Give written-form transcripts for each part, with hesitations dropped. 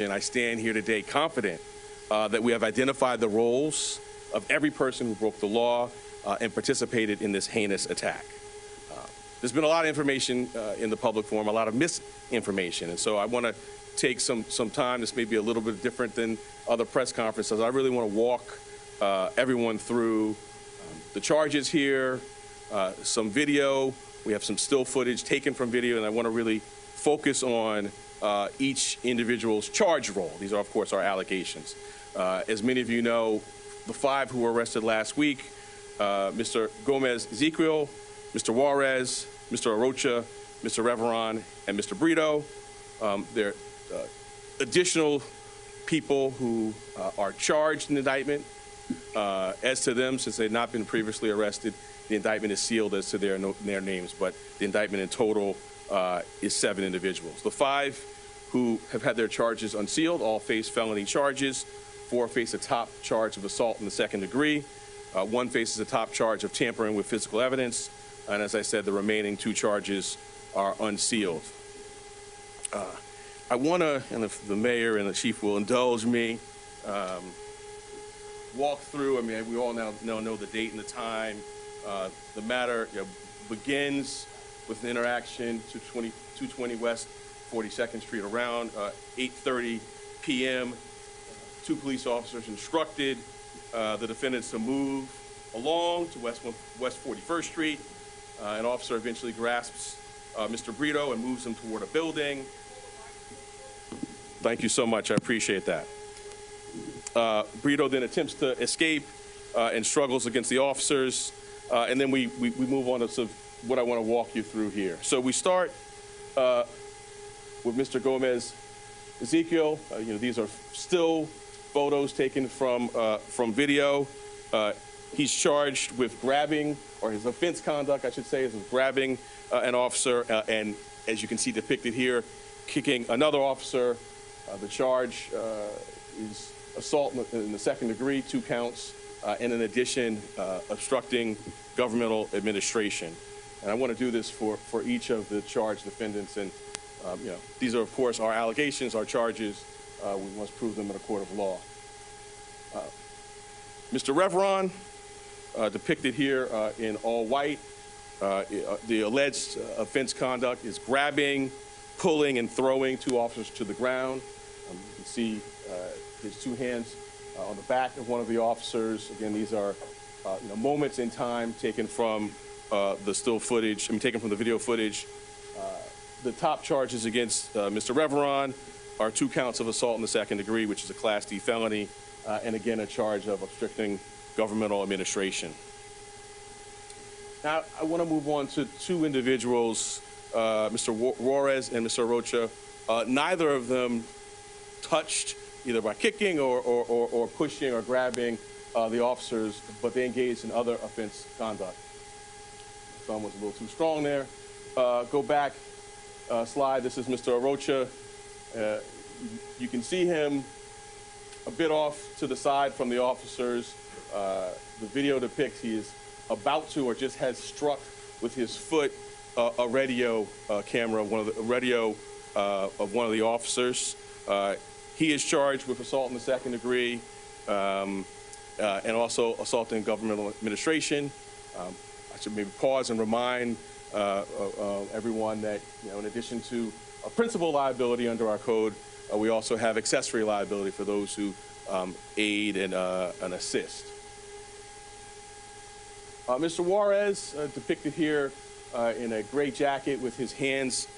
And I stand here today confident that we have identified the roles of every person who broke the law and participated in this heinous attack. There's been a lot of information in the public forum, a lot of misinformation, and so I want to take some time. This may be a little bit different than other press conferences. I really want to walk everyone through the charges here, some video. We have some still footage taken from video, and I want to really focus on each individual's charge role. These are, of course, our allegations. As many of you know, the 5 who were arrested last week, Mr. Gomez Ezequiel, Mr. Juarez, Mr. Arocha, Mr. Reveron, and Mr. Brito. There are additional people who are charged in the indictment. As to them, since they've not been previously arrested, the indictment is sealed as to their names, but the indictment in total is 7 individuals. The 5 who have had their charges unsealed all face felony charges. 4 face a top charge of assault in the 2nd degree. 1 faces a top charge of tampering with physical evidence. And as I said, the remaining 2 charges are unsealed. I want to, and if the mayor and the chief will indulge me, walk through. I mean, we all now know the date and the time. The matter begins with an interaction to 220 West 42nd Street around 8:30 p.m. 2 police officers instructed the defendants to move along to West 41st Street. An officer eventually grasps Mr. Brito and moves him toward a building. Thank you so much. I appreciate that. Brito then attempts to escape and struggles against the officers. And then we move on to what I want to walk you through here. So we start with Mr. Gomez Ezequiel. These are still photos taken from video. He's charged with grabbing, or his offense conduct, I should say, is of grabbing an officer, and as you can see depicted here, kicking another officer. The charge is assault in the 2nd degree, 2 counts, and in addition, obstructing governmental administration. And I want to do this for each of the charged defendants. And these are, of course, our allegations, our charges. We must prove them in a court of law. Mr. Reveron, depicted here in all white, the alleged offense conduct is grabbing, pulling, and throwing 2 officers to the ground. You can see his 2 hands on the back of one of the officers. Again, these are moments in time taken from the still footage, taken from the video footage. The top charges against Mr. Reveron are 2 counts of assault in the 2nd degree, which is a Class D felony, and again, a charge of obstructing governmental administration. Now, I want to move on to 2 individuals, Mr. Juarez and Mr. Arocha. Neither of them touched either by kicking or pushing or grabbing the officers, but they engaged in other offense conduct. The thumb was a little too strong there. Go back, slide. This is Mr. Arocha. You can see him a bit off to the side from the officers. The video depicts he is about to or just has struck with his foot a radio camera, radio of one of the officers. He is charged with assault in the 2nd degree and also assaulting governmental administration. I should maybe pause and remind everyone that, in addition to a principal liability under our code, we also have accessory liability for those who aid and assist. Mr. Juarez, depicted here in a gray jacket with his hands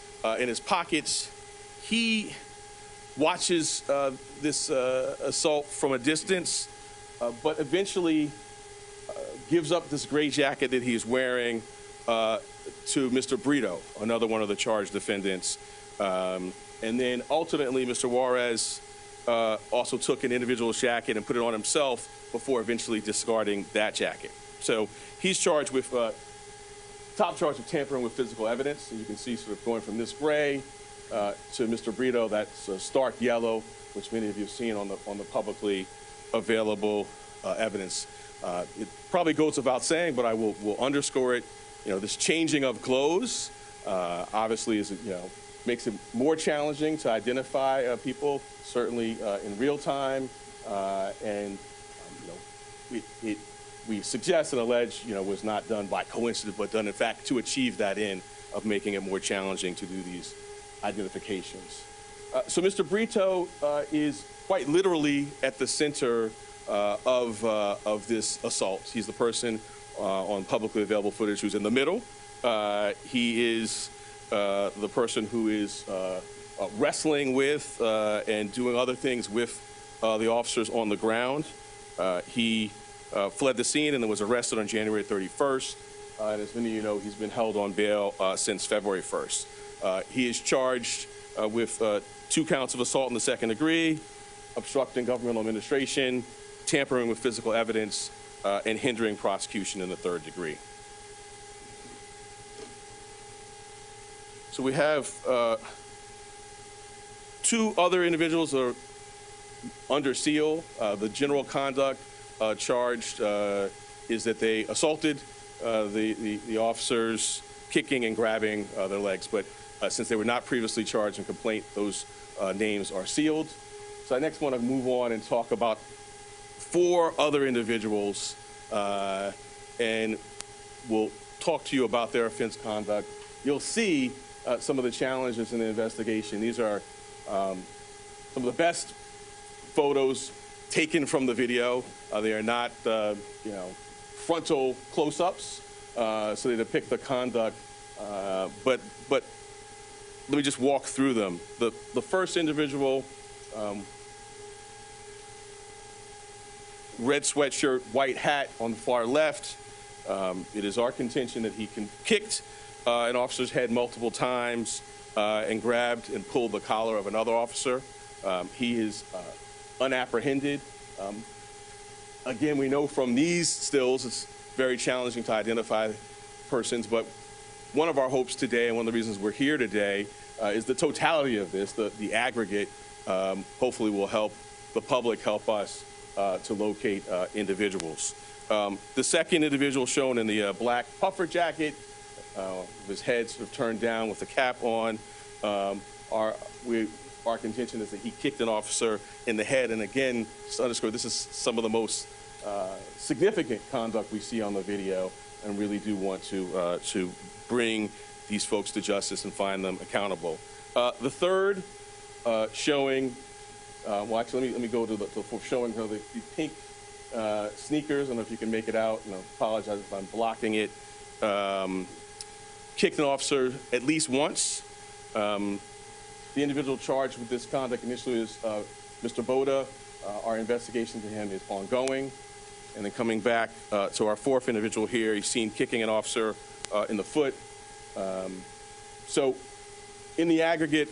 in his pockets, he watches this assault from a distance, but eventually gives up this gray jacket that he's wearing to Mr. Brito, another one of the charged defendants. And then ultimately, Mr. Juarez also took an individual's jacket and put it on himself before eventually discarding that jacket. So he's charged with top charge of tampering with physical evidence. And you can see sort of going from this gray to Mr. Brito, that's stark yellow, which many of you have seen on the publicly available evidence. It probably goes without saying, but I will underscore it. This changing of clothes obviously is makes it more challenging to identify people, certainly in real time, and we suggest and allege, was not done by coincidence, but done in fact to achieve that end of making it more challenging to do these identifications. So Mr. Brito is quite literally at the center of this assault. He's the person on publicly available footage who's in the middle. He is the person who is wrestling with and doing other things with the officers on the ground. He fled the scene and then was arrested on January 31st. And as many of you know, he's been held on bail since February 1st. He is charged with 2 counts of assault in the 2nd degree, obstructing governmental administration, tampering with physical evidence, and hindering prosecution in the 3rd degree. So we have 2 other individuals that are under seal. The general conduct charged is that they assaulted the officers, kicking and grabbing their legs. But since they were not previously charged in complaint, those names are sealed. So I next want to move on and talk about 4 other individuals, and we'll talk to you about their offense conduct. You'll see some of the challenges in the investigation. These are some of the best photos taken from the video. They are not, frontal close-ups, so they depict the conduct. But let me just walk through them. The first individual, red sweatshirt, white hat on the far left. It is our contention that he kicked an officer's head multiple times and grabbed and pulled the collar of another officer. He is unapprehended. Again, we know from these stills it's very challenging to identify persons, but one of our hopes today and one of the reasons we're here today is the totality of this, the aggregate, hopefully will help the public, help us to locate individuals. The second individual shown in the black puffer jacket, his head sort of turned down with the cap on, our contention is that he kicked an officer in the head. And again, just to underscore, this is some of the most significant conduct we see on the video, and really do want to bring these folks to justice and find them accountable. The third showing, well, actually, let me go to the showing her the pink sneakers. I don't know if you can make it out, and I apologize if I'm blocking it. Kicked an officer at least once. The individual charged with this conduct initially is Mr. Boda. Our investigation to him is ongoing. And then coming back to our 4th individual here, he's seen kicking an officer in the foot. So in the aggregate,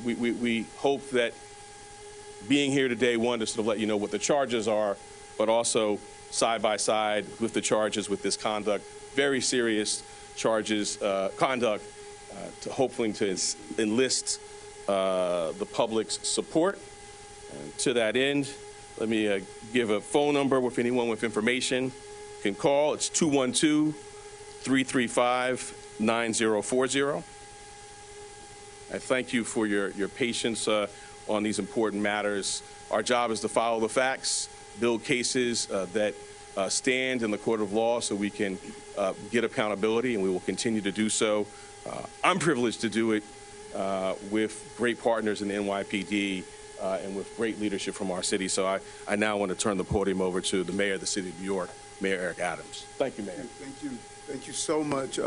we hope that being here today, one, to sort of let you know what the charges are, but also side by side with the charges with this conduct, very serious charges, conduct, hopefully to enlist the public's support. And to that end, let me give a phone number with anyone with information can call. It's 212-335-9040. I thank you for your patience on these important matters. Our job is to follow the facts, build cases that stand in the court of law so we can get accountability, and we will continue to do so. I'm privileged to do it with great partners in the NYPD and with great leadership from our city. So I now want to turn the podium over to the mayor of the city of New York, Mayor Eric Adams. Thank you, Mayor. Thank you. Thank you so much,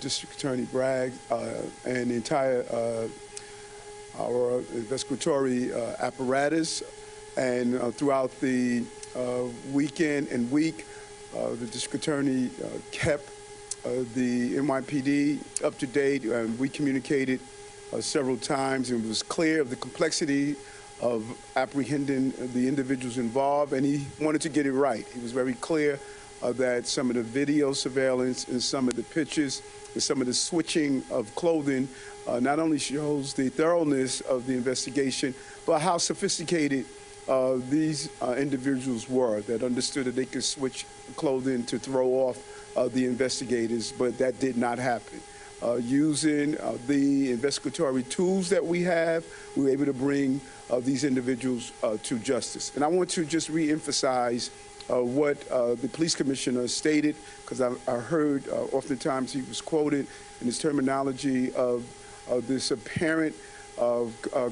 District Attorney Bragg, and the entire our investigatory apparatus. And throughout the weekend and week, the District Attorney kept the NYPD up to date, and we communicated several times, and it was clear of the complexity of apprehending the individuals involved, and he wanted to get it right. He was very clear that some of the video surveillance and some of the pictures and some of the switching of clothing not only shows the thoroughness of the investigation, but how sophisticated these individuals were, that understood that they could switch clothing to throw off the investigators, but that did not happen. using the investigatory tools that we have, we were able to bring these individuals to justice. And I want to just re-emphasize what the police commissioner stated, because I heard oftentimes he was quoted in his terminology of this apparent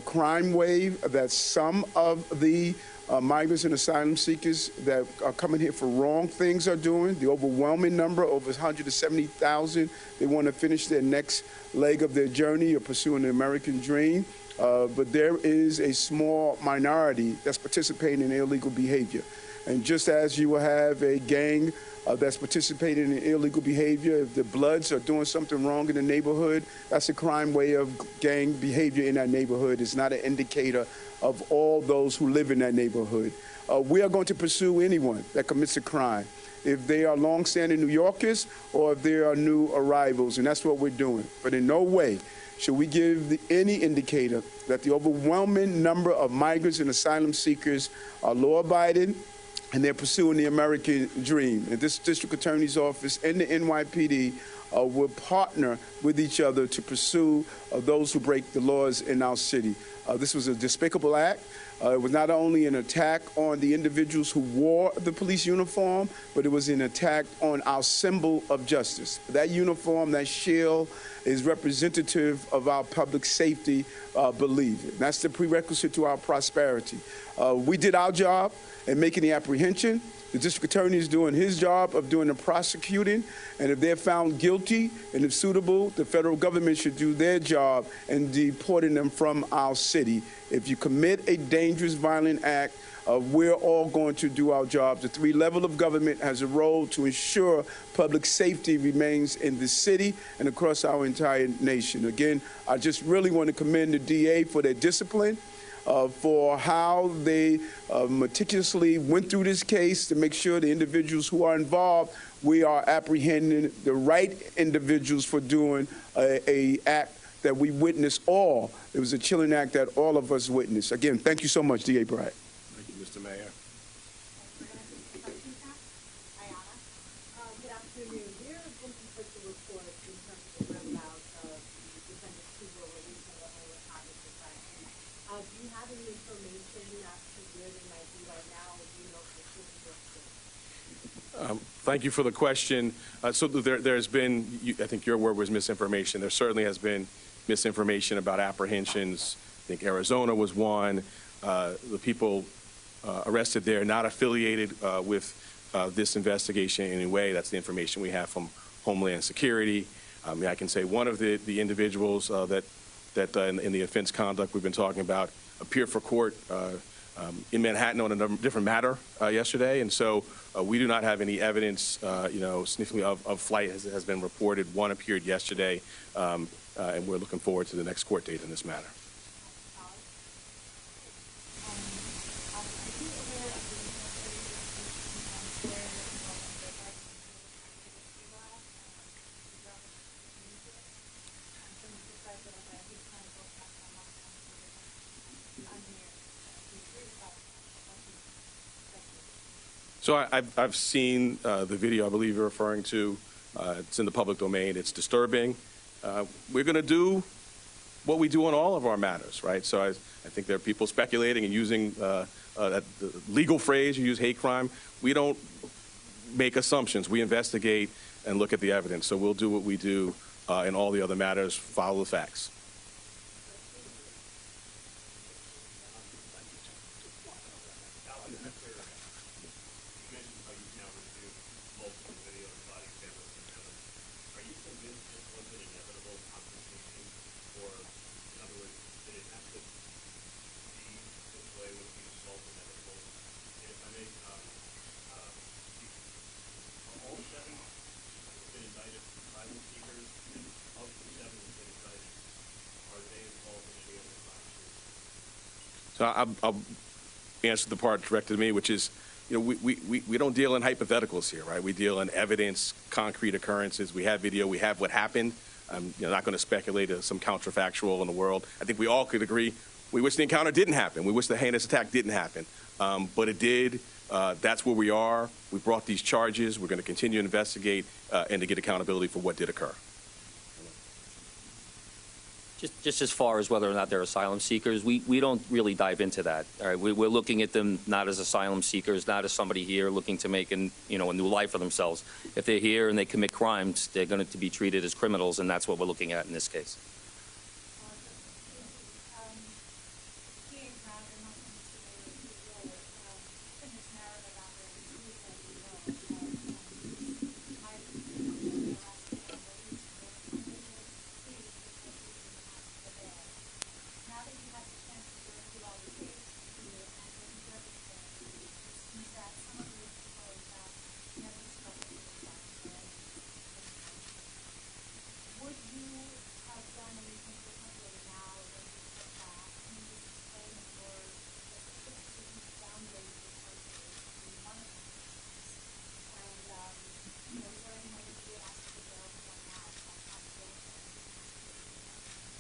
crime wave that some of the migrants and asylum seekers that are coming here for wrong things are doing. The overwhelming number, over 170,000, they want to finish their next leg of their journey or pursuing the American dream. But there is a small minority that's participating in illegal behavior. And just as you will have a gang that's participating in illegal behavior, if the Bloods are doing something wrong in the neighborhood, that's a crime way of gang behavior in that neighborhood. It's not an indicator of all those who live in that neighborhood. We are going to pursue anyone that commits a crime, if they are longstanding New Yorkers or if they are new arrivals, and that's what we're doing. But in no way should we give any indicator that the overwhelming number of migrants and asylum seekers are law-abiding and they're pursuing the American dream. And this district attorney's office and the NYPD will partner with each other to pursue those who break the laws in our city. This was a despicable act. It was not only an attack on the individuals who wore the police uniform, but it was an attack on our symbol of justice. That uniform, that shield, is representative of our public safety belief. That's the prerequisite to our prosperity. We did our job in making the apprehension. The district attorney is doing his job of doing the prosecuting, and if they're found guilty and if suitable, the federal government should do their job in deporting them from our city. If you commit a dangerous, violent act, we're all going to do our jobs. The three level of government has a role to ensure public safety remains in the city and across our entire nation. Again, I just really want to commend the DA for their discipline, for how they meticulously went through this case to make sure the individuals who are involved, we are apprehending the right individuals for doing a act that we witnessed all. It was a chilling act that all of us witnessed. Again, thank you so much, DA Bragg. Thank you, Mr. Mayor. Good afternoon. There have been conflicting reports in terms of the whereabouts of the defendants who were released on the Unidentified society. Do you have any information as to where they might be right now, or do you know for sure? Thank you for the question. So there's been, I think your word was misinformation. There certainly has been misinformation about apprehensions. I think Arizona was one. The people arrested there not affiliated with this investigation in any way. That's the information we have from Homeland Security. I can say one of the individuals that in the offense conduct we've been talking about appeared for court in Manhattan on a different matter yesterday, and so we do not have any evidence, significantly of flight has been reported. One appeared yesterday, and we're looking forward to the next court date in this matter. So I've seen the video I believe you're referring to. It's in the public domain. It's disturbing. We're going to do what we do on all of our matters, right? So I think there are people speculating and using the legal phrase, you use hate crime. We don't make assumptions. We investigate and look at the evidence. So we'll do what we do in all the other matters, follow the facts. So I'll answer the part directed to me, which is, we don't deal in hypotheticals here, right? We deal in evidence, concrete occurrences. We have video. We have what happened. I'm not going to speculate some counterfactual in the world. I think we all could agree. We wish the encounter didn't happen. We wish the heinous attack didn't happen. But it did. That's where we are. We brought these charges. We're going to continue to investigate and to get accountability for what did occur. Just as far as whether or not they're asylum seekers, we don't really dive into that. All right, we're looking at them not as asylum seekers, not as somebody here looking to make a new life for themselves. If they're here and they commit crimes, they're going to be treated as criminals, and that's what we're looking at in this case.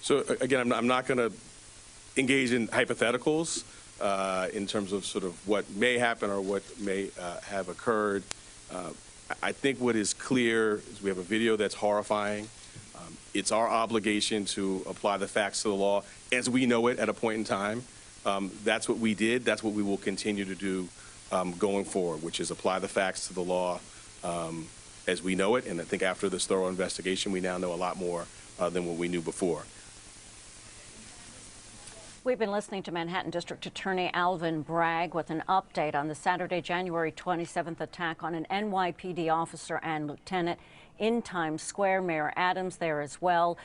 So again, I'm not going to engage in hypotheticals in terms of sort of what may happen or what may have occurred. I think what is clear is we have a video that's horrifying. It's our obligation to apply the facts to the law as we know it at a point in time. That's what we did. That's what we will continue to do going forward, which is apply the facts to the law as we know it. And I think after this thorough investigation, we now know a lot more than what we knew before. We've been listening to Manhattan District Attorney Alvin Bragg with an update on the Saturday, January 27th attack on an NYPD officer and lieutenant in Times Square. Mayor Adams there as well.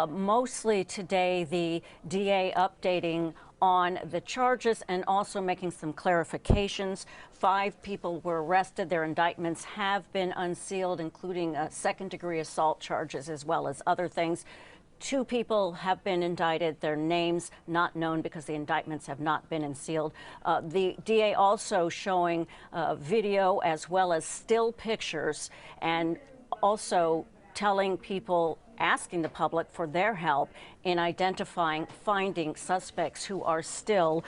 Mostly today, the DA updating on the charges and also making some clarifications. 5 people were arrested. Their indictments have been unsealed, including second-degree assault charges as well as other things. 2 people have been indicted. Their names not known because the indictments have not been unsealed. The DA also showing video as well as still pictures, and also telling people, asking the public for their help in finding suspects who are still,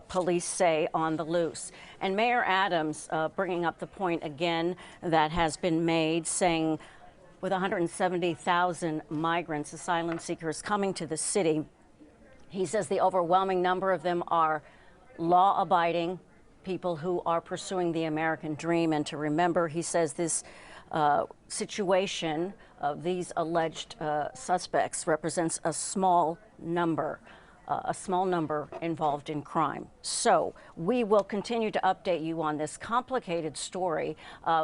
police say, on the loose. And Mayor Adams bringing up the point again that has been made, saying with 170,000 migrants, asylum seekers coming to the city, he says the overwhelming number of them are law-abiding people who are pursuing the American dream. And to remember, he says this situation of these alleged suspects represents a small number involved in crime. So we will continue to update you on this complicated story.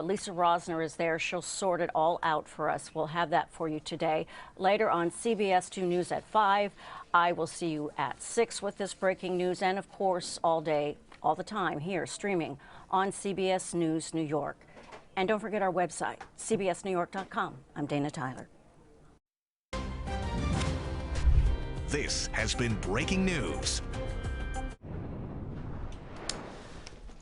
Lisa Rosner is there. She'll sort it all out for us. We'll have that for you today. Later on CBS 2 News at 5. I will see you at 6 with this breaking news, and of course all day, all the time here streaming on CBS News New York. And don't forget our website, cbsnewyork.com. I'm Dana Tyler. This has been breaking news.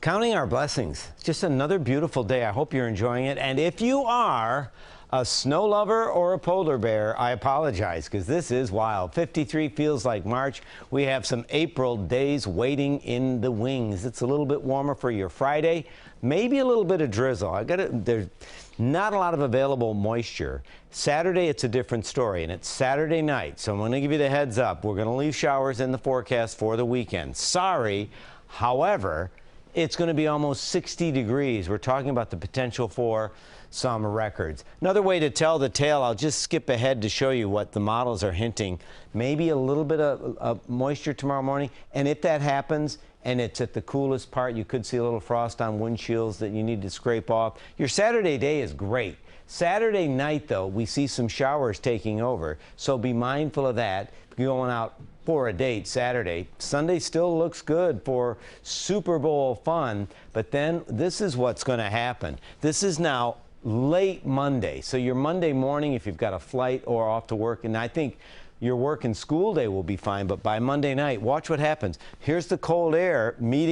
Counting our blessings. Just another beautiful day. I hope you're enjoying it. And if you are a snow lover or a polar bear, I apologize, because this is wild. 53 feels like March. We have some April days waiting in the wings. It's a little bit warmer for your Friday. Maybe a little bit of drizzle. There's not a lot of available moisture. Saturday, it's a different story, and it's Saturday night. So I'm going to give you the heads up. We're going to leave showers in the forecast for the weekend. Sorry. However, it's going to be almost 60 degrees. We're talking about the potential for some records. Another way to tell the tale, I'll just skip ahead to show you what the models are hinting. Maybe a little bit of moisture tomorrow morning, and if that happens and it's at the coolest part, you could see a little frost on windshields that you need to scrape off. Your Saturday day is great. Saturday night, though, we see some showers taking over, so be mindful of that. If you're going out for a date Saturday, Sunday still looks good for Super Bowl fun, but then this is what's going to happen. This is now late Monday, so your Monday morning, if you've got a flight or off to work, and I think your work and school day will be fine, but by Monday night, watch what happens. Here's the cold air meeting